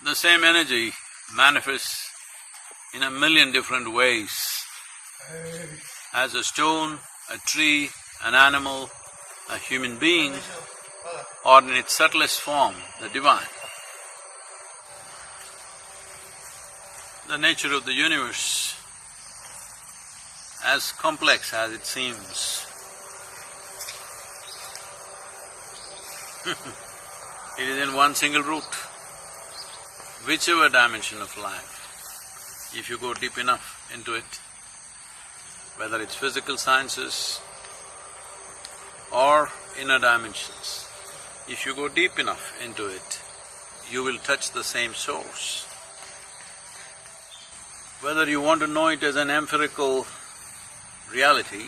The same energy manifests in a million different ways as a stone, a tree, an animal, a human being, or in its subtlest form, the divine. The nature of the universe, as complex as it seems, it is in one single root. Whichever dimension of life, if you go deep enough into it, whether it's physical sciences or inner dimensions, if you go deep enough into it, you will touch the same source. Whether you want to know it as an empirical reality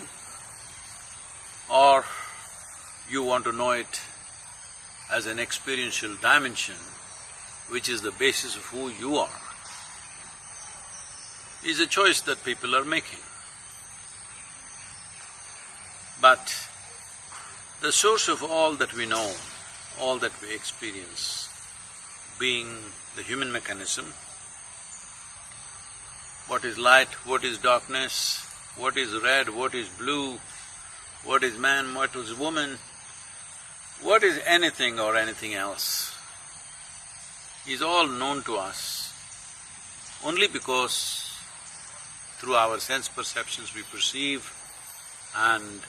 or you want to know it as an experiential dimension, which is the basis of who you are, is a choice that people are making. But the source of all that we know, all that we experience, being the human mechanism, what is light, what is darkness, what is red, what is blue, what is man, what is woman, what is anything or anything else, is all known to us only because through our sense perceptions we perceive and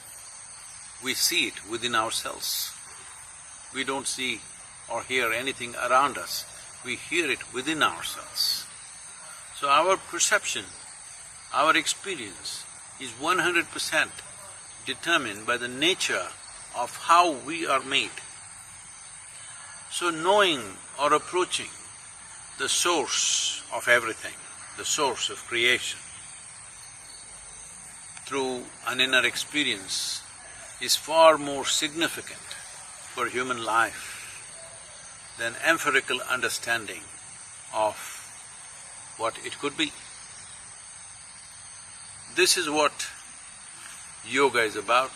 we see it within ourselves. We don't see or hear anything around us, we hear it within ourselves. So our perception, our experience is 100% determined by the nature of how we are made. So knowing or approaching the source of everything, the source of creation, through an inner experience is far more significant for human life than empirical understanding of what it could be. This is what yoga is about,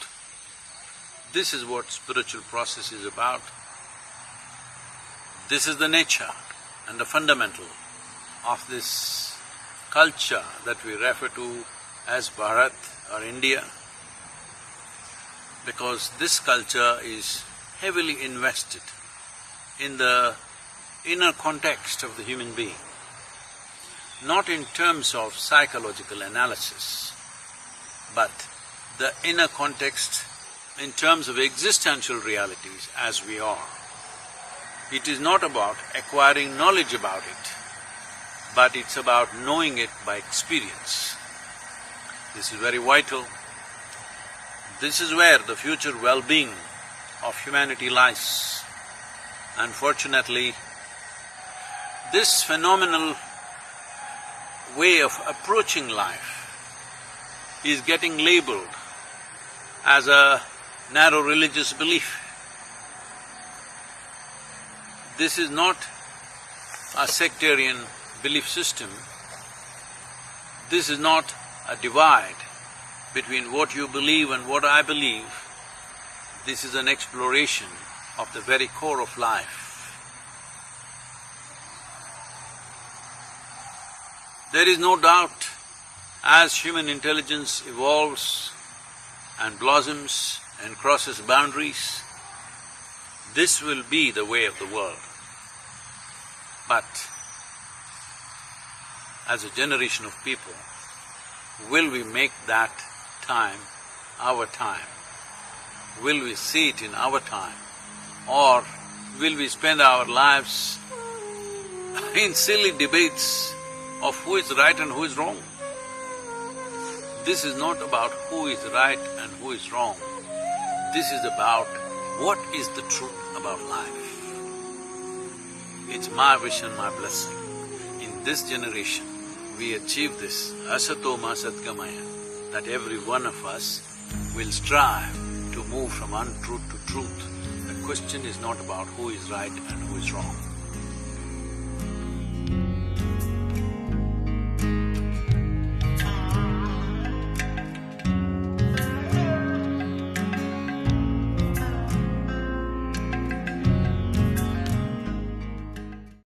this is what spiritual process is about. This is the nature and the fundamental of this culture that we refer to as Bharat or India, because this culture is heavily invested in the inner context of the human being, not in terms of psychological analysis, but the inner context in terms of existential realities as we are. It is not about acquiring knowledge about it, but it's about knowing it by experience. This is very vital. This is where the future well-being of humanity lies. Unfortunately, this phenomenal way of approaching life is getting labeled as a narrow religious belief. This is not a sectarian belief system, this is not a divide between what you believe and what I believe, this is an exploration of the very core of life. There is no doubt, as human intelligence evolves and blossoms and crosses boundaries, this will be the way of the world. But as a generation of people, will we make that time our time? Will we see it in our time? Or will we spend our lives in silly debates of who is right and who is wrong? This is not about who is right and who is wrong. This is about what is the truth about life. It's my wish and my blessing. In this generation, we achieve this asato ma satgamaya, that every one of us will strive to move from untruth to truth. The question is not about who is right and who is wrong.